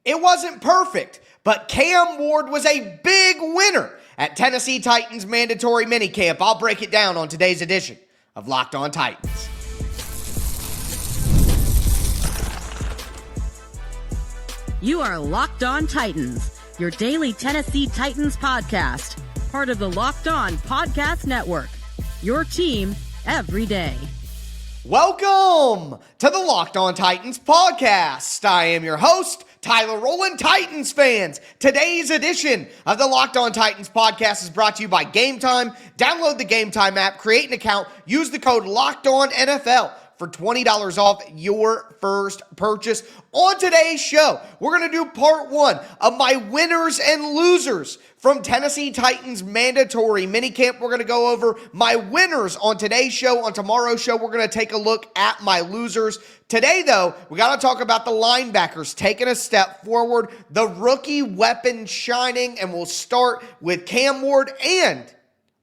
It wasn't perfect, but Cam Ward was a big winner at Tennessee Titans mandatory minicamp. I'll break it down on today's edition of Locked On Titans. You are Locked On Titans, your daily Tennessee Titans podcast, part of the Locked On Podcast Network, your team every day. Welcome to the Locked On Titans podcast. I am your host, Tyler Rowland. Titans fans, today's edition of the Locked On Titans podcast is brought to you by Game Time. Download the Game Time app, create an account, use the code LOCKEDONNFL for $20 off your first purchase. On today's show, we're going to do part one of my winners and losers from Tennessee Titans mandatory minicamp. We're going to go over my winners on today's show. On tomorrow's show, we're going to take a look at my losers. Today, though, we got to talk about the linebackers taking a step forward, the rookie weapon shining, and we'll start with Cam Ward and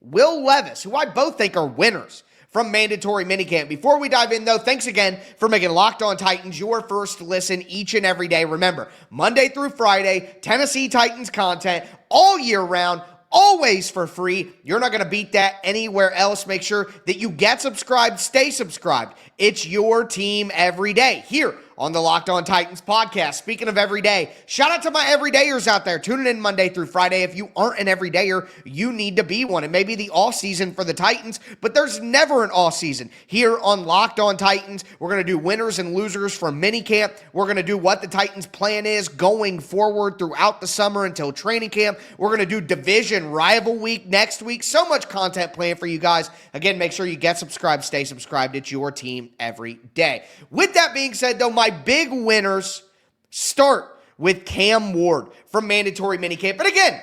Will Levis, who I both think are winners from mandatory minicamp. Before we dive in, though, thanks again for making Locked On Titans your first listen each and every day. Remember, Monday through Friday, Tennessee Titans content all year round, always for free. You're not going to beat that anywhere else. Make sure that you get subscribed, stay subscribed. It's your team every day here on the Locked On Titans podcast. Speaking of every day, shout out to my everydayers out there tuning in Monday through Friday. If you aren't an everydayer, you need to be one. It may be the off season for the Titans, but there's never an off season here on Locked On Titans. We're going to do winners and losers from minicamp. We're going to do what the Titans plan is going forward throughout the summer until training camp. We're going to do division rival week next week. So much content planned for you guys. Again, make sure you get subscribed, stay subscribed. It's your team every day. With that being said, though, my big winners start with Cam Ward from mandatory minicamp. But again,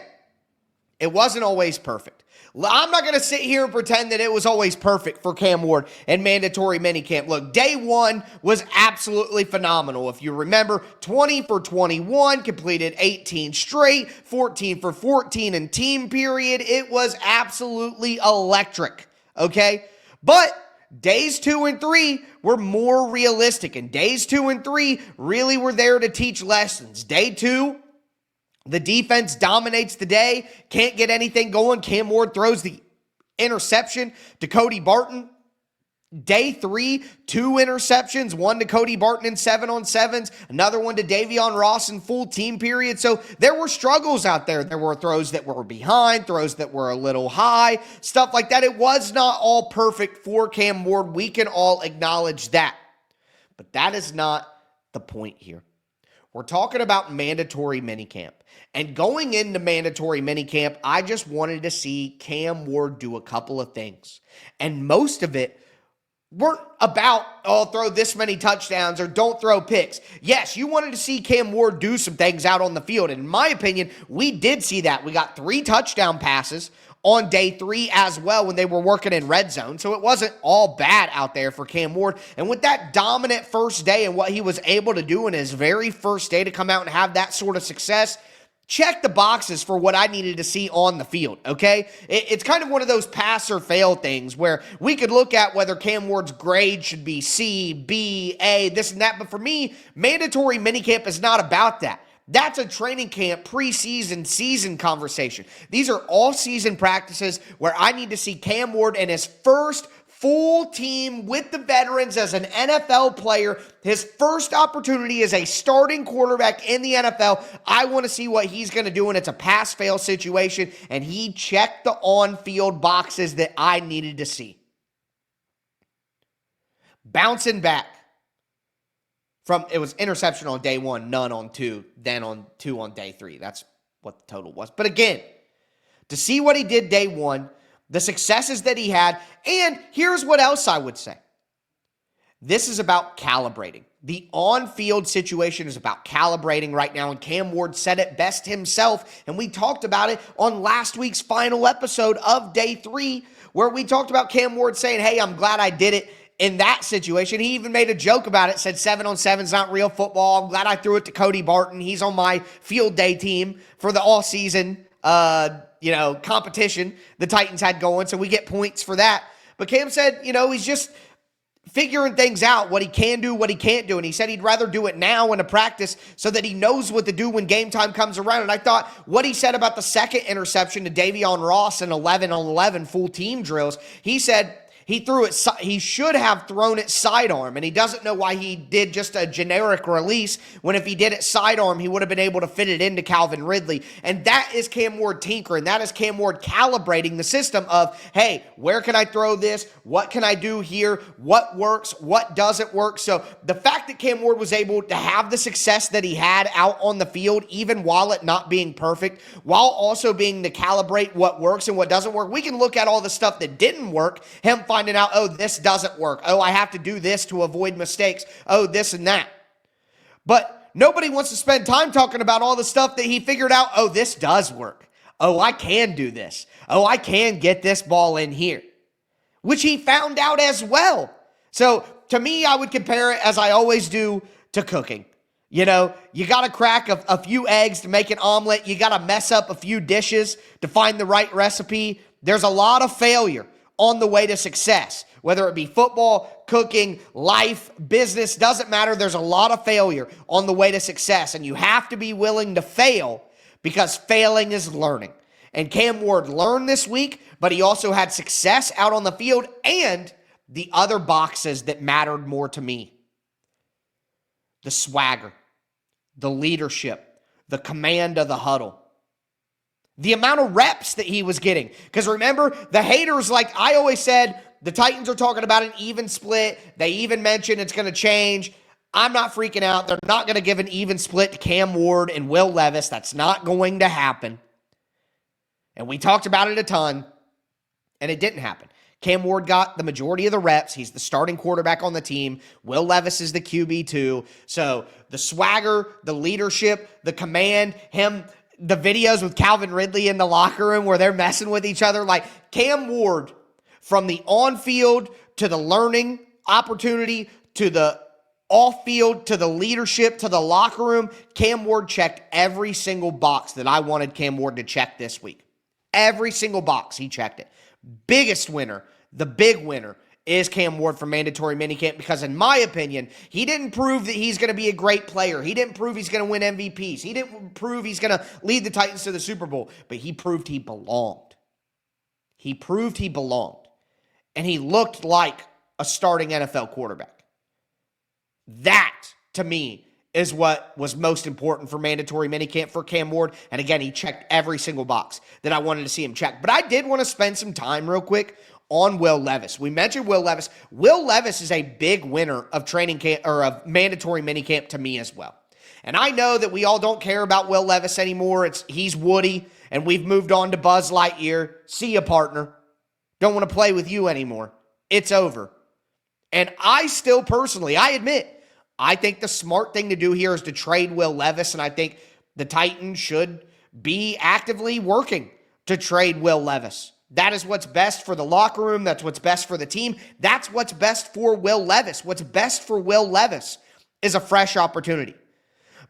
it wasn't always perfect. I'm not going to sit here and pretend that it was always perfect for Cam Ward and mandatory minicamp. Look, day one was absolutely phenomenal. If you remember, 20 for 21, completed 18 straight, 14 for 14 in team period. It was absolutely electric, okay? But days 2 and 3 were more realistic, and days 2 and 3 really were there to teach lessons. Day 2, the defense dominates the day, can't get anything going. Cam Ward throws the interception to Cody Barton. Day 3, 2 interceptions, one to Cody Barton in 7-on-7s, another one to Davion Ross in full team period. So there were struggles out there. There were throws that were behind, throws that were a little high, stuff like that. It was not all perfect for Cam Ward. We can all acknowledge that. But that is not the point here. We're talking about mandatory minicamp. And going into mandatory minicamp, I just wanted to see Cam Ward do a couple of things. And most of it weren't about, oh, throw this many touchdowns or don't throw picks. Yes, you wanted to see Cam Ward do some things out on the field. And in my opinion, we did see that. We got 3 touchdown passes on day 3 as well when they were working in red zone. So it wasn't all bad out there for Cam Ward. And with that dominant first day and what he was able to do in his very first day to come out and have that sort of success, check the boxes for what I needed to see on the field, okay? It's kind of one of those pass or fail things where we could look at whether Cam Ward's grade should be C, B, A, this and that. But for me, mandatory minicamp is not about that. That's a training camp, preseason, season conversation. These are all-season practices where I need to see Cam Ward in his first full team with the veterans as an NFL player, his first opportunity as a starting quarterback in the NFL. I want to see what he's going to do, and it's a pass-fail situation, and he checked the on-field boxes that I needed to see. Bouncing back from, it was interception on day 1, none on 2, then on 2 on day 3. That's what the total was. But again, to see what he did day 1, the successes that he had, and here's what else I would say. This is about calibrating. The on-field situation is about calibrating right now, and Cam Ward said it best himself, and we talked about it on last week's final episode of day 3, where we talked about Cam Ward saying, hey, I'm glad I did it in that situation. He even made a joke about it, said 7-on-7 is not real football. I'm glad I threw it to Cody Barton. He's on my field day team for the all-season competition the Titans had going, so we get points for that. But Cam said, he's just figuring things out, what he can do, what he can't do. And he said he'd rather do it now in a practice so that he knows what to do when game time comes around. And I thought what he said about the second interception to Davion Ross in 11-on-11 full team drills, he said he should have thrown it sidearm, and he doesn't know why he did just a generic release when if he did it sidearm, he would have been able to fit it into Calvin Ridley. And that is Cam Ward tinkering. That is Cam Ward calibrating the system of, hey, where can I throw this? What can I do here? What works? What doesn't work? So the fact that Cam Ward was able to have the success that he had out on the field, even while it not being perfect, while also being to calibrate what works and what doesn't work, we can look at all the stuff that didn't work, him finding out, oh, this doesn't work. Oh, I have to do this to avoid mistakes. Oh, this and that. But nobody wants to spend time talking about all the stuff that he figured out. Oh, this does work. Oh, I can do this. Oh, I can get this ball in here, which he found out as well. So to me, I would compare it, as I always do, to cooking. You know, you got to crack a few eggs to make an omelet. You got to mess up a few dishes to find the right recipe. There's a lot of failure on the way to success, whether it be football, cooking, life, business, doesn't matter. There's a lot of failure on the way to success, and you have to be willing to fail because failing is learning. And Cam Ward learned this week, but he also had success out on the field and the other boxes that mattered more to me. The swagger, the leadership, the command of the huddle. The amount of reps that he was getting. Because remember, the haters, like I always said, the Titans are talking about an even split. They even mentioned it's going to change. I'm not freaking out. They're not going to give an even split to Cam Ward and Will Levis. That's not going to happen. And we talked about it a ton, and it didn't happen. Cam Ward got the majority of the reps. He's the starting quarterback on the team. Will Levis is the QB2. So the swagger, the leadership, the command, the videos with Calvin Ridley in the locker room where they're messing with each other. Like Cam Ward, from the on-field to the learning opportunity to the off-field to the leadership to the locker room, Cam Ward checked every single box that I wanted Cam Ward to check this week. Every single box, he checked it. Biggest winner, the big winner, is Cam Ward from mandatory minicamp because, in my opinion, he didn't prove that he's going to be a great player. He didn't prove he's going to win MVPs. He didn't prove he's going to lead the Titans to the Super Bowl, but he proved he belonged. He proved he belonged, and he looked like a starting NFL quarterback. That, to me, is what was most important for mandatory minicamp for Cam Ward. And again, he checked every single box that I wanted to see him check. But I did want to spend some time real quick on Will Levis. We mentioned Will Levis. Will Levis is a big winner of training camp or of mandatory minicamp to me as well. And I know that we all don't care about Will Levis anymore. He's Woody, and we've moved on to Buzz Lightyear. See ya, partner. Don't want to play with you anymore. It's over. And I still personally, I admit, I think the smart thing to do here is to trade Will Levis, and I think the Titans should be actively working to trade Will Levis. That is what's best for the locker room. That's what's best for the team. That's what's best for Will Levis. What's best for Will Levis is a fresh opportunity.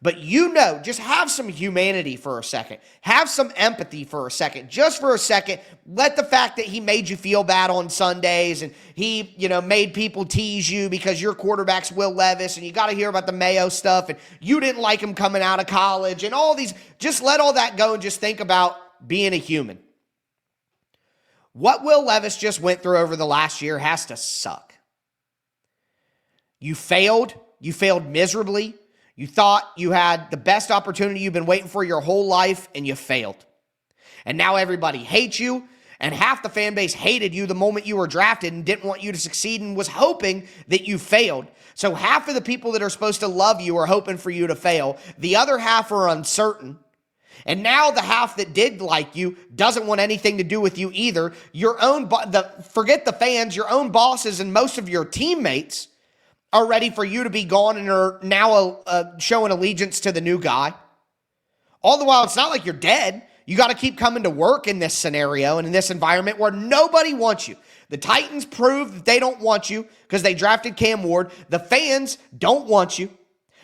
But just have some humanity for a second. Have some empathy for a second. Just for a second, let the fact that he made you feel bad on Sundays and he, made people tease you because your quarterback's Will Levis and you got to hear about the Mayo stuff and you didn't like him coming out of college and all these, just let all that go and just think about being a human. What Will Levis just went through over the last year has to suck. You failed miserably. You thought you had the best opportunity you've been waiting for your whole life, and you failed. And now everybody hates you, and half the fan base hated you the moment you were drafted and didn't want you to succeed and was hoping that you failed. So half of the people that are supposed to love you are hoping for you to fail. The other half are uncertain. And now the half that did like you doesn't want anything to do with you either. Forget the fans, your own bosses and most of your teammates are ready for you to be gone and are now showing allegiance to the new guy. All the while, it's not like you're dead. You got to keep coming to work in this scenario and in this environment where nobody wants you. The Titans proved that they don't want you because they drafted Cam Ward. The fans don't want you.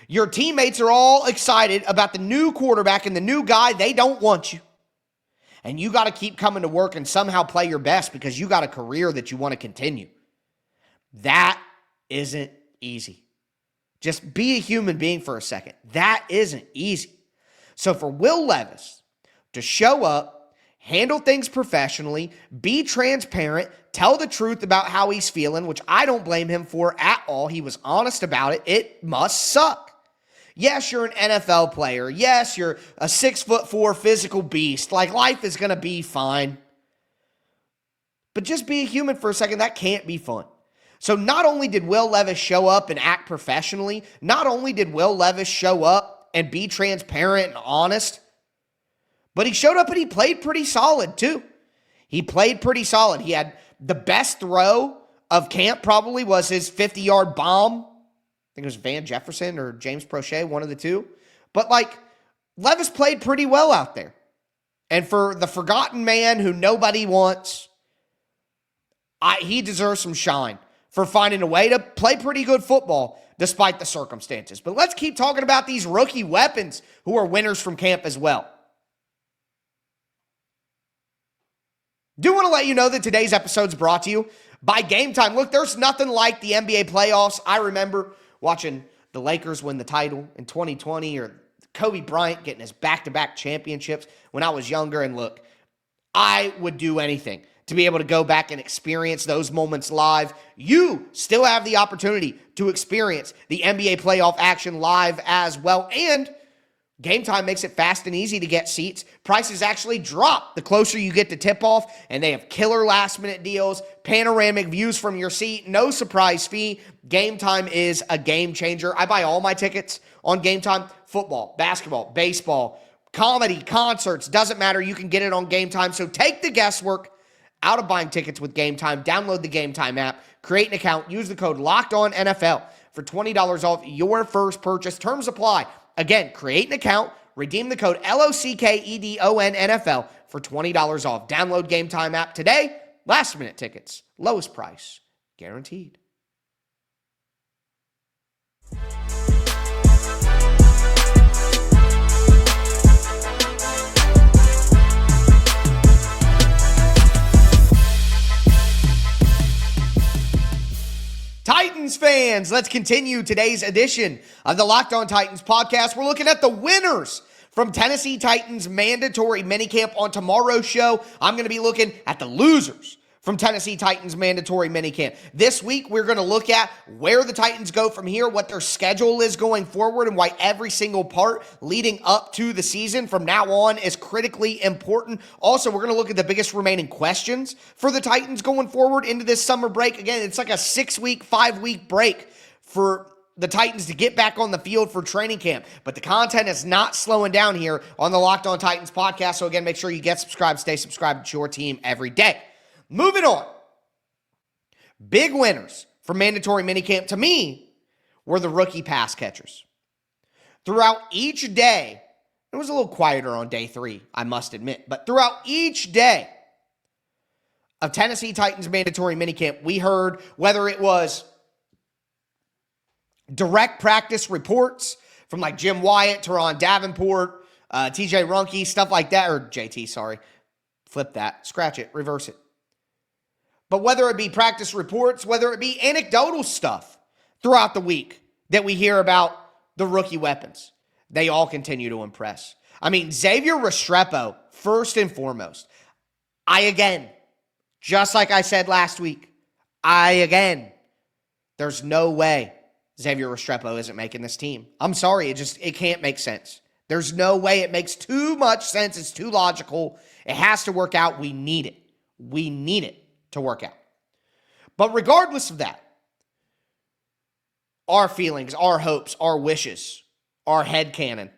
Your teammates are all excited about the new quarterback and the new guy. They don't want you. And you got to keep coming to work and somehow play your best because you got a career that you want to continue. That isn't easy. Just be a human being for a second. That isn't easy. So for Will Levis to show up, handle things professionally, be transparent, tell the truth about how he's feeling, which I don't blame him for at all. He was honest about it. It must suck. Yes, you're an NFL player. Yes, you're a 6'4" physical beast. Like, life is going to be fine. But just be a human for a second. That can't be fun. So not only did Will Levis show up and act professionally, not only did Will Levis show up and be transparent and honest, but he showed up and he played pretty solid too. He played pretty solid. He had the best throw of camp, probably was his 50-yard bomb. I think it was Van Jefferson or James Prochet, one of the two. But Levis played pretty well out there. And for the forgotten man who nobody wants, he deserves some shine for finding a way to play pretty good football despite the circumstances. But let's keep talking about these rookie weapons who are winners from camp as well. Do want to let you know that today's episode is brought to you by Game Time. Look, there's nothing like the NBA playoffs. I remember watching the Lakers win the title in 2020 or Cody Barton getting his back-to-back championships when I was younger. And look, I would do anything to be able to go back and experience those moments live. You still have the opportunity to experience the NBA playoff action live as well. And Game Time makes it fast and easy to get seats. Prices actually drop the closer you get to tip-off, and they have killer last-minute deals, panoramic views from your seat, no surprise fee. Game Time is a game changer. I buy all my tickets on Game Time. Football, basketball, baseball, comedy, concerts, doesn't matter. You can get it on Game Time. So take the guesswork out of buying tickets with Game Time. Download the Game Time app, create an account, use the code LOCKEDONNFL for $20 off your first purchase. Terms apply. Again, create an account, redeem the code LOCKEDONNFL for $20 off. Download Game Time app today. Last minute tickets, lowest price, guaranteed. Titans fans, let's continue today's edition of the Locked On Titans podcast. We're looking at the winners from Tennessee Titans mandatory minicamp. On tomorrow's show, I'm going to be looking at the losers from Tennessee Titans mandatory minicamp. This week, we're going to look at where the Titans go from here, what their schedule is going forward, and why every single part leading up to the season from now on is critically important. Also, we're going to look at the biggest remaining questions for the Titans going forward into this summer break. Again, it's like a 6-week, 5-week break for the Titans to get back on the field for training camp. But the content is not slowing down here on the Locked On Titans podcast. So again, make sure you get subscribed, stay subscribed to your team every day. Moving on. Big winners for mandatory minicamp to me were the rookie pass catchers. Throughout each day, it was a little quieter on day 3, I must admit, but throughout each day of Tennessee Titans mandatory minicamp, we heard whether it was direct practice reports from like Jim Wyatt, Teron Davenport, TJ Runke, stuff like that, or JT, sorry. Flip that, scratch it, reverse it. But whether it be practice reports, whether it be anecdotal stuff throughout the week that we hear about the rookie weapons, they all continue to impress. I mean, Xavier Restrepo, first and foremost. Just like I said last week, there's no way Xavier Restrepo isn't making this team. I'm sorry, it can't make sense. There's no way. It makes too much sense. It's too logical. It has to work out. We need it. We need it to work out. But regardless of that, our feelings, our hopes, our wishes, our headcanon,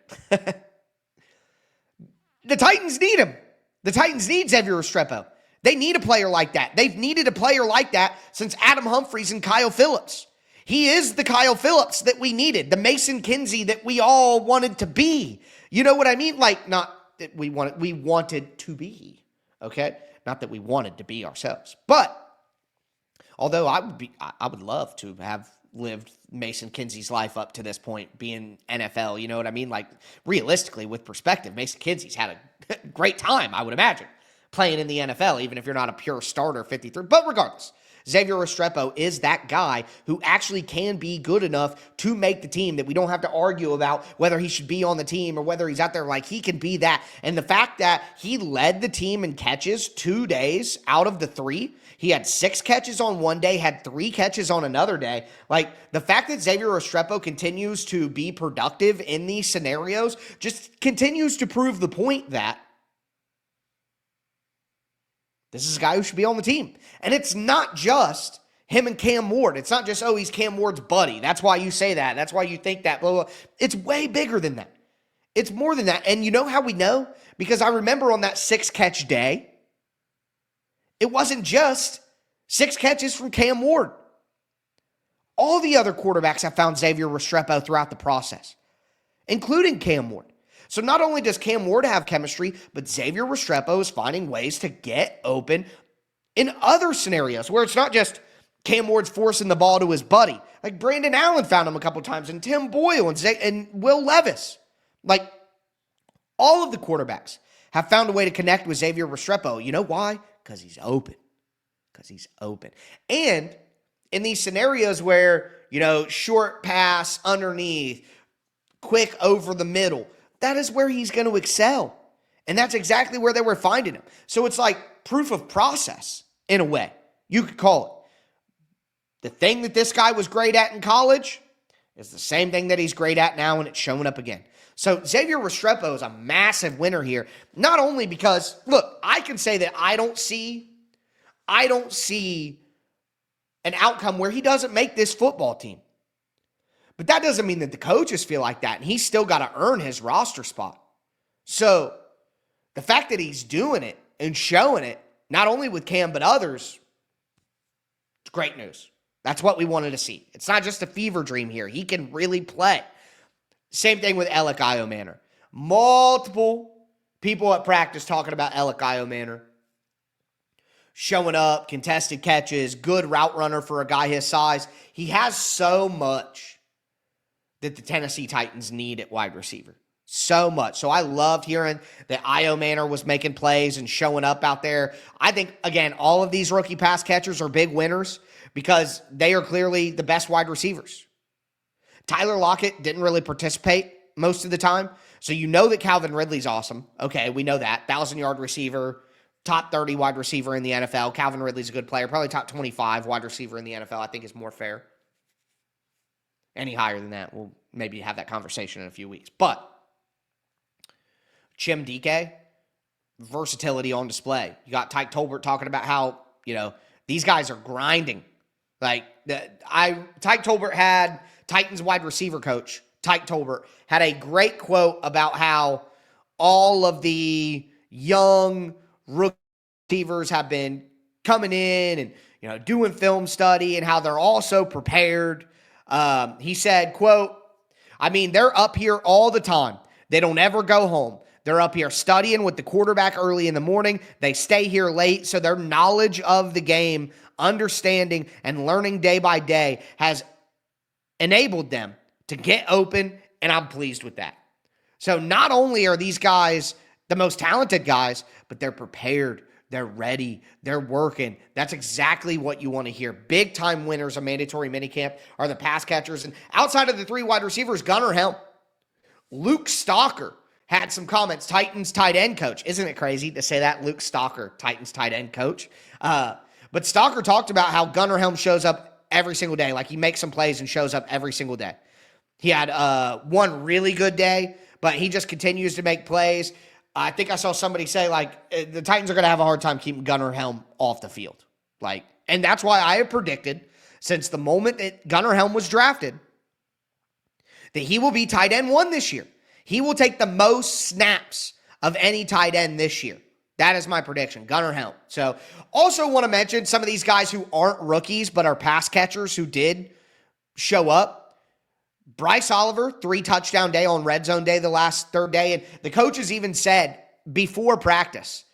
the Titans need him. The Titans need Xavier Restrepo. They need a player like that. They've needed a player like that since Adam Humphries and Kyle Phillips. He is the Kyle Phillips that we needed, the Mason Kinsey that we all wanted to be. You know what I mean? Like, not that we wanted to be, okay? Not that we wanted to be ourselves. But although I would love to have lived Mason Kinsey's life up to this point, being NFL, you know what I mean? Like, realistically, with perspective, Mason Kinsey's had a great time, I would imagine, playing in the NFL, even if you're not a pure starter 53. But regardless, Xavier Restrepo is that guy who actually can be good enough to make the team, that we don't have to argue about whether he should be on the team or whether he's out there. Like, he can be that. And the fact that he led the team in catches 2 days out of the 3, he had 6 catches on one day, had 3 catches on another day. Like, the fact that Xavier Restrepo continues to be productive in these scenarios just continues to prove the point that this is a guy who should be on the team. And it's not just him and Cam Ward. It's not just, oh, he's Cam Ward's buddy. That's why you say that. That's why you think that. Blah, blah, blah. It's way bigger than that. It's more than that. And you know how we know? Because I remember on that 6-catch day, it wasn't just 6 catches from Cam Ward. All the other quarterbacks have found Xavier Restrepo throughout the process, including Cam Ward. So not only does Cam Ward have chemistry, but Xavier Restrepo is finding ways to get open in other scenarios where it's not just Cam Ward's forcing the ball to his buddy. Like, Brandon Allen found him a couple times, and Tim Boyle and Will Levis. Like, all of the quarterbacks have found a way to connect with Xavier Restrepo. You know why? Because he's open. Because he's open. And in these scenarios where, short pass underneath, quick over the middle, that is where he's going to excel. And that's exactly where they were finding him. So it's like proof of process, in a way. You could call it. The thing that this guy was great at in college is the same thing that he's great at now, and it's showing up again. So Xavier Restrepo is a massive winner here. Not only because, look, I can say that I don't see an outcome where he doesn't make this football team. But that doesn't mean that the coaches feel like that, and he's still got to earn his roster spot. So the fact that he's doing it and showing it, not only with Cam but others, it's great news. That's what we wanted to see. It's not just a fever dream here. He can really play. Same thing with Alec Iomanner. Multiple people at practice talking about Alec Iomanner. Showing up, contested catches, good route runner for a guy his size. He has so much that the Tennessee Titans need at wide receiver. So much. So I loved hearing that Iomanner was making plays and showing up out there. I think, again, all of these rookie pass catchers are big winners because they are clearly the best wide receivers. Tyler Lockett didn't really participate most of the time. So you know that Calvin Ridley's awesome. Okay, we know that. 1,000-yard receiver, top 30 wide receiver in the NFL. Calvin Ridley's a good player. Probably top 25 wide receiver in the NFL. I think is more fair. Any higher than that, we'll maybe have that conversation in a few weeks. But Chim DK, versatility on display. You got Tyke Tolbert talking about how, these guys are grinding. Like, Tyke Tolbert had Titans wide receiver coach, Tyke Tolbert, had a great quote about how all of the young rookie receivers have been coming in and, doing film study and how they're all so prepared. He said, quote, they're up here all the time. They don't ever go home. They're up here studying with the quarterback early in the morning. They stay here late. So their knowledge of the game, understanding and learning day by day has enabled them to get open. And I'm pleased with that. So not only are these guys the most talented guys, but they're prepared. They're ready. They're working. That's exactly what you want to hear. Big-time winners of mandatory minicamp are the pass catchers. And outside of the 3 wide receivers, Gunnar Helm, Luke Stalker had some comments. Titans tight end coach. Isn't it crazy to say that? Luke Stalker, Titans tight end coach. But Stalker talked about how Gunnar Helm shows up every single day. Like, he makes some plays and shows up every single day. He had one really good day, but he just continues to make plays. I think I saw somebody say, the Titans are going to have a hard time keeping Gunnar Helm off the field. And that's why I have predicted, since the moment that Gunnar Helm was drafted, that he will be tight end 1 this year. He will take the most snaps of any tight end this year. That is my prediction, Gunnar Helm. So, also want to mention some of these guys who aren't rookies, but are pass catchers who did show up. Bryce Oliver, 3 touchdown day on red zone day, the last 3rd day. And the coaches even said before practice,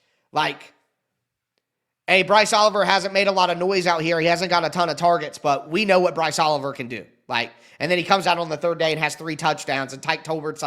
hey, Bryce Oliver hasn't made a lot of noise out here. He hasn't got a ton of targets, but we know what Bryce Oliver can do. And then he comes out on the 3rd day and has 3 touchdowns. And Tyke Tolbert's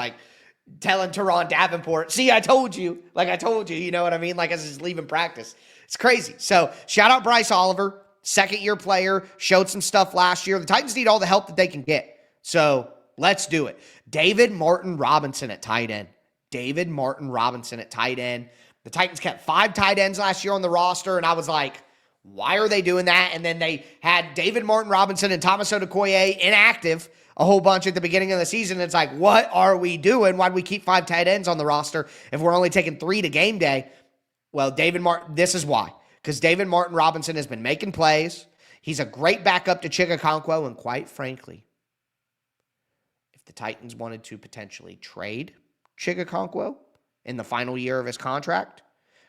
telling Teron Davenport, see, I told you. I told you, you know what I mean? As he's leaving practice. It's crazy. So shout out Bryce Oliver. second-year player, showed some stuff last year. The Titans need all the help that they can get. So let's do it. David Martin Robinson at tight end. David Martin Robinson at tight end. The Titans kept 5 tight ends last year on the roster, and I was like, why are they doing that? And then they had David Martin Robinson and Thomas Odukoye inactive a whole bunch at the beginning of the season. It's like, what are we doing? Why do we keep 5 tight ends on the roster if we're only taking 3 to game day? Well, David Martin, this is why. Because David Martin Robinson has been making plays. He's a great backup to Chigakonkwo, and quite frankly, if the Titans wanted to potentially trade Chigakonkwo in the final year of his contract,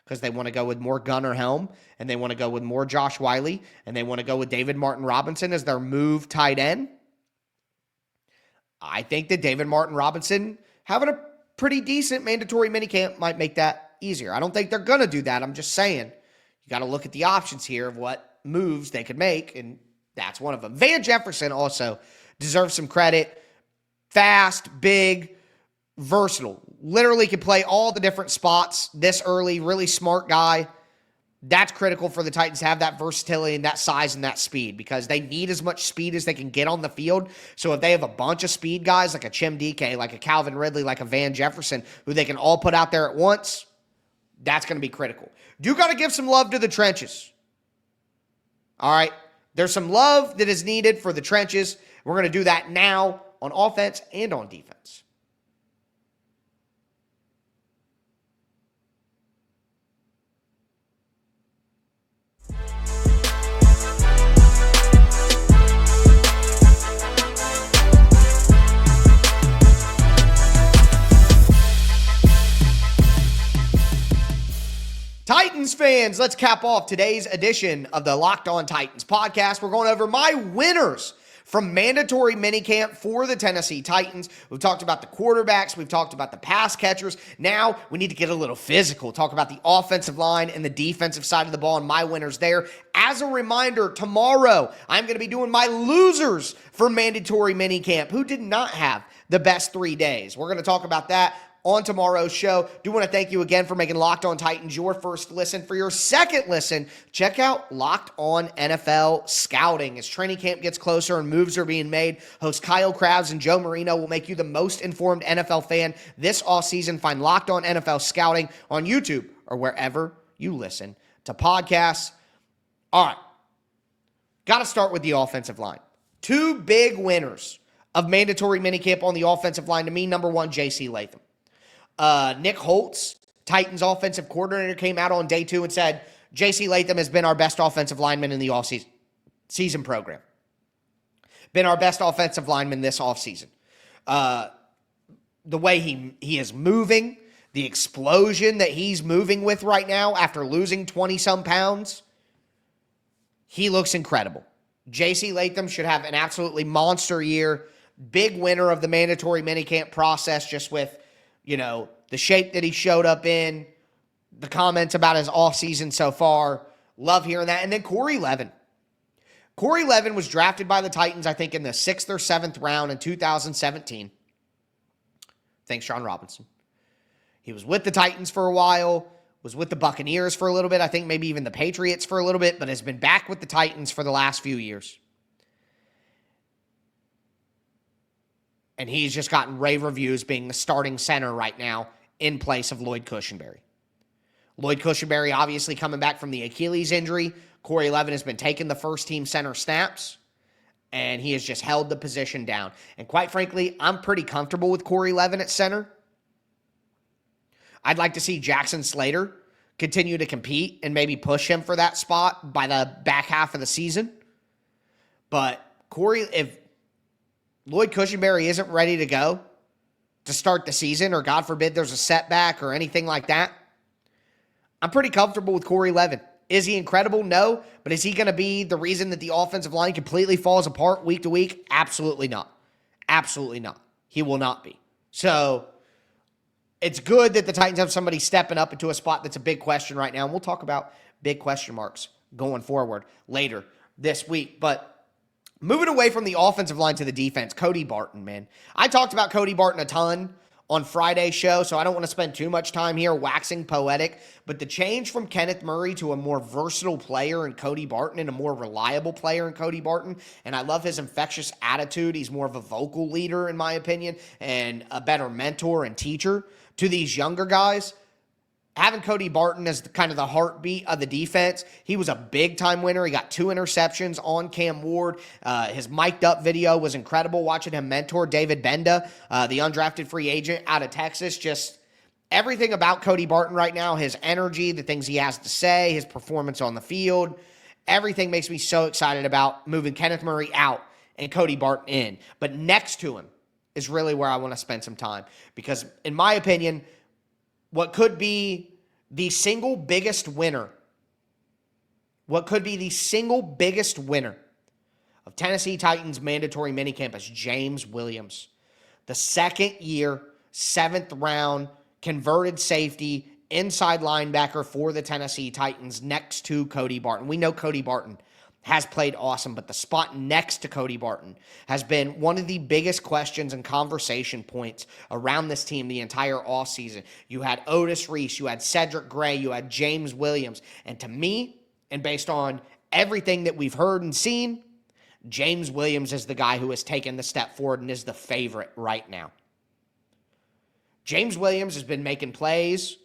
because they want to go with more Gunnar Helm, and they want to go with more Josh Wiley, and they want to go with David Martin Robinson as their move tight end, I think that David Martin Robinson having a pretty decent mandatory minicamp might make that easier. I don't think they're going to do that. I'm just saying, you got to look at the options here of what moves they could make, and that's one of them. Van Jefferson also deserves some credit. Fast, big, versatile. Literally can play all the different spots this early. Really smart guy. That's critical for the Titans to have that versatility and that size and that speed, because they need as much speed as they can get on the field. So if they have a bunch of speed guys like a Chim DK, like a Calvin Ridley, like a Van Jefferson, who they can all put out there at once, that's going to be critical. Do got to give some love to the trenches. All right? There's some love that is needed for the trenches. We're going to do that now on offense and on defense. Titans fans, let's cap off today's edition of the Locked On Titans podcast. We're going over my winners from mandatory minicamp for the Tennessee Titans. We've talked about the quarterbacks. We've talked about the pass catchers. Now we need to get a little physical, talk about the offensive line and the defensive side of the ball and my winners there. As a reminder, tomorrow I'm going to be doing my losers for mandatory minicamp, who did not have the best 3 days. We're going to talk about that on tomorrow's show. Do want to thank you again for making Locked On Titans your first listen. For your second listen, check out Locked On NFL Scouting. As training camp gets closer and moves are being made, hosts Kyle Krabs and Joe Marino will make you the most informed NFL fan this offseason. Find Locked On NFL Scouting on YouTube or wherever you listen to podcasts. All right. Got to start with the offensive line. 2 big winners of mandatory minicamp on the offensive line. To me, number 1, J.C. Latham. Nick Holtz, Titans offensive coordinator, came out on day 2 and said, J.C. Latham has been our best offensive lineman in the offseason program. Been our best offensive lineman this offseason. The way he is moving, the explosion that he's moving with right now after losing 20-some pounds, he looks incredible. J.C. Latham should have an absolutely monster year. Big winner of the mandatory minicamp process, just with the shape that he showed up in, the comments about his offseason so far. Love hearing that. And then Corey Levin. Corey Levin was drafted by the Titans, I think, in the 6th or 7th round in 2017. Thanks, Sean Robinson. He was with the Titans for a while, was with the Buccaneers for a little bit, I think maybe even the Patriots for a little bit, but has been back with the Titans for the last few years. And he's just gotten rave reviews being the starting center right now in place of Lloyd Cushenberry. Lloyd Cushenberry obviously coming back from the Achilles injury. Corey Levin has been taking the first-team center snaps, and he has just held the position down. And quite frankly, I'm pretty comfortable with Corey Levin at center. I'd like to see Jackson Slater continue to compete and maybe push him for that spot by the back half of the season. But if Lloyd Cushenberry isn't ready to go to start the season, or God forbid there's a setback or anything like that, I'm pretty comfortable with Corey Levin. Is he incredible? No. But is he going to be the reason that the offensive line completely falls apart week to week? Absolutely not. Absolutely not. He will not be. So it's good that the Titans have somebody stepping up into a spot that's a big question right now. And we'll talk about big question marks going forward later this week. But moving away from the offensive line to the defense, Cody Barton, man. I talked about Cody Barton a ton on Friday's show, so I don't want to spend too much time here waxing poetic, but the change from Kenneth Murray to a more versatile player in Cody Barton and a more reliable player in Cody Barton, and I love his infectious attitude. He's more of a vocal leader, in my opinion, and a better mentor and teacher to these younger guys. Having Cody Barton as kind of the heartbeat of the defense, he was a big-time winner. He got 2 interceptions on Cam Ward. His mic'd up video was incredible, watching him mentor David Benda, the undrafted free agent out of Texas. Just everything about Cody Barton right now, his energy, the things he has to say, his performance on the field, everything makes me so excited about moving Kenneth Murray out and Cody Barton in. But next to him is really where I want to spend some time because, in my opinion, what could be the single biggest winner of Tennessee Titans mandatory minicamp is James Williams, the second-year, 7th round, converted safety, inside linebacker for the Tennessee Titans next to Cody Barton. We know Cody Barton has played awesome, but the spot next to Cody Barton has been one of the biggest questions and conversation points around this team the entire offseason. You had Otis Reese, you had Cedric Gray, you had James Williams, and to me, and based on everything that we've heard and seen, James Williams is the guy who has taken the step forward and is the favorite right now. James Williams has been making plays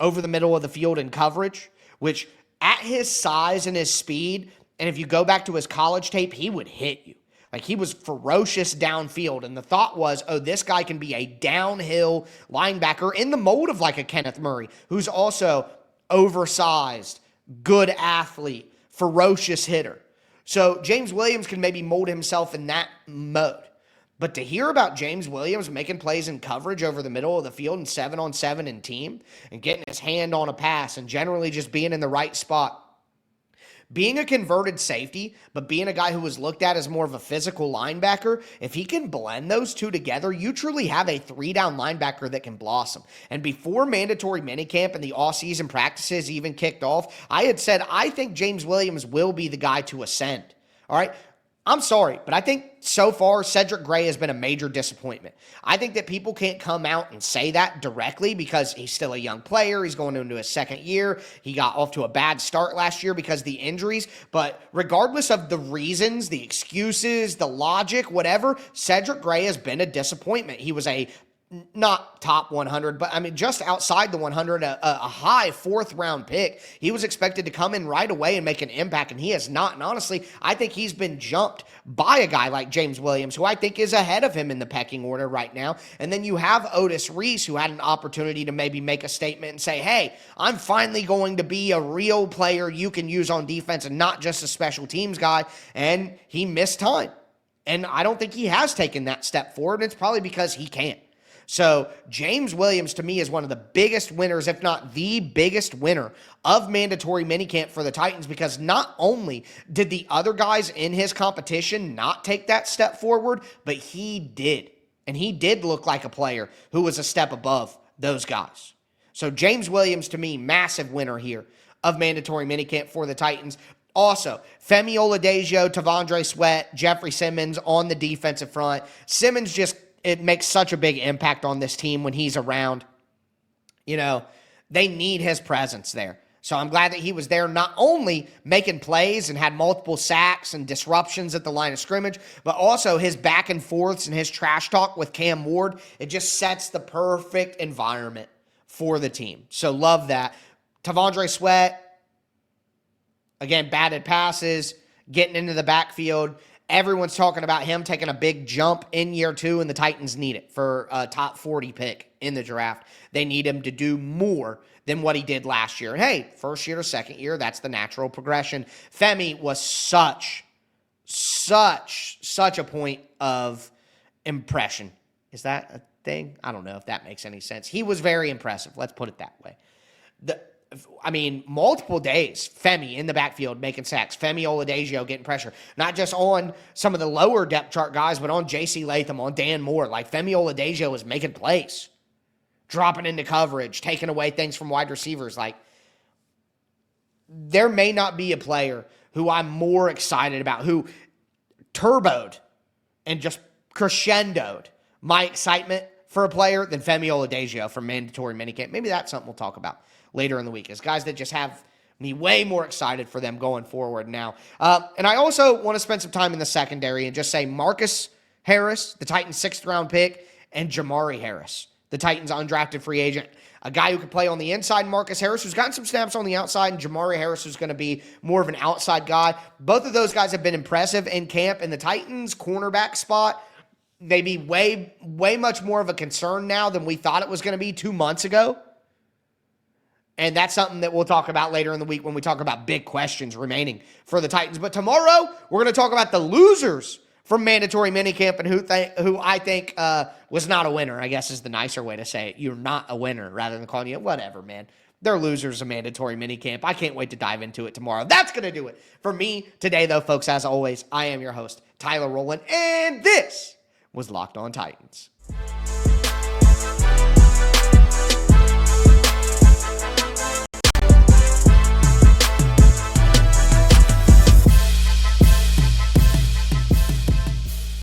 over the middle of the field in coverage, which at his size and his speed, and if you go back to his college tape, he would hit you. Like, he was ferocious downfield, and the thought was, oh, this guy can be a downhill linebacker in the mold of like a Kenneth Murray, who's also oversized, good athlete, ferocious hitter. So James Williams can maybe mold himself in that mode. But to hear about James Williams making plays in coverage over the middle of the field and 7-on-7 in team and getting his hand on a pass and generally just being in the right spot, being a converted safety, but being a guy who was looked at as more of a physical linebacker, if he can blend those two together, you truly have a 3-down linebacker that can blossom. And before mandatory minicamp and the off-season practices even kicked off, I had said, I think James Williams will be the guy to ascend. All right? I'm sorry, but I think so far Cedric Gray has been a major disappointment. I think that people can't come out and say that directly because he's still a young player. He's going into his second year. He got off to a bad start last year because of the injuries. But regardless of the reasons, the excuses, the logic, whatever, Cedric Gray has been a disappointment. He was not top 100, but I mean, just outside the 100, a high 4th round pick. He was expected to come in right away and make an impact, and he has not. And honestly, I think he's been jumped by a guy like James Williams, who I think is ahead of him in the pecking order right now. And then you have Otis Reese, who had an opportunity to maybe make a statement and say, hey, I'm finally going to be a real player you can use on defense and not just a special teams guy. And he missed time. And I don't think he has taken that step forward, and it's probably because he can't. So James Williams, to me, is one of the biggest winners, if not the biggest winner of mandatory minicamp for the Titans, because not only did the other guys in his competition not take that step forward, but he did. And he did look like a player who was a step above those guys. So James Williams, to me, massive winner here of mandatory minicamp for the Titans. Also, Femi Oladejo, Tavondre Sweat, Jeffrey Simmons on the defensive front. Simmons it makes such a big impact on this team when he's around. You know, they need his presence there. So I'm glad that he was there, not only making plays and had multiple sacks and disruptions at the line of scrimmage, but also his back and forths and his trash talk with Cam Ward. It just sets the perfect environment for the team. So love that. Tavondre Sweat, again, batted passes, getting into the backfield. Everyone's talking about him taking a big jump in year 2, and the Titans need it for a top 40 pick in the draft. They need him to do more than what he did last year. And hey, first year to second year, that's the natural progression. Femi was such a point of impression. Is that a thing? I don't know if that makes any sense. He was very impressive. Let's put it that way. Multiple days, Femi in the backfield making sacks. Femi Oladejo getting pressure. Not just on some of the lower depth chart guys, but on J.C. Latham, on Dan Moore. Like, Femi Oladejo is making plays. Dropping into coverage, taking away things from wide receivers. Like, there may not be a player who I'm more excited about, who turboed and just crescendoed my excitement for a player than Femi Oladipo from mandatory minicamp. Maybe that's something we'll talk about later in the week, is guys that just have me way more excited for them going forward now. And I also want to spend some time in the secondary and just say Marcus Harris, the Titans' 6th-round pick, and Jamari Harris, the Titans' undrafted free agent. A guy who can play on the inside, Marcus Harris, who's gotten some snaps on the outside, and Jamari Harris, who's going to be more of an outside guy. Both of those guys have been impressive in camp, and the Titans' cornerback spot may be way much more of a concern now than we thought it was going to be 2 months ago. And that's something that we'll talk about later in the week when we talk about big questions remaining for the Titans. But tomorrow, we're going to talk about the losers from mandatory minicamp and who I think was not a winner, I guess is the nicer way to say it. You're not a winner rather than calling you, whatever, man. They're losers of mandatory minicamp. I can't wait to dive into it tomorrow. That's going to do it for me today, though, folks. As always, I am your host, Tyler Rowland, and this was Locked On Titans.